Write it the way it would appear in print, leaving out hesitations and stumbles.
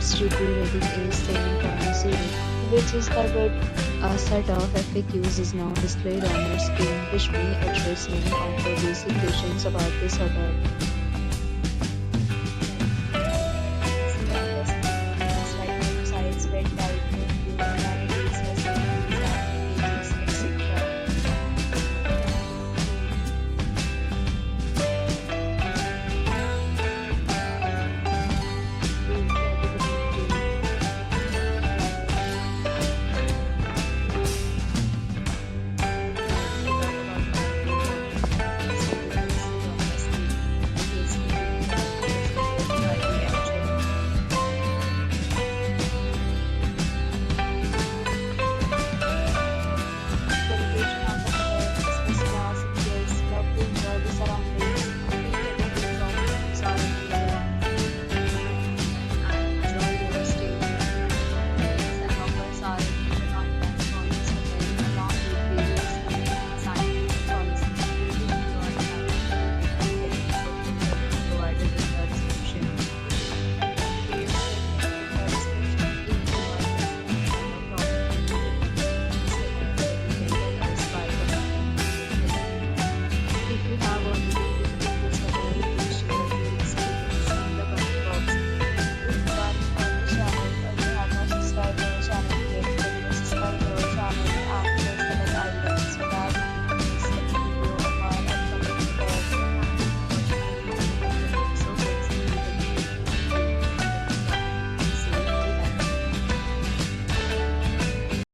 Absolutely reading is saving time Zurich, which is covered. A set of FAQs is now displayed on your screen, which may address many of your basic questions about this hotel.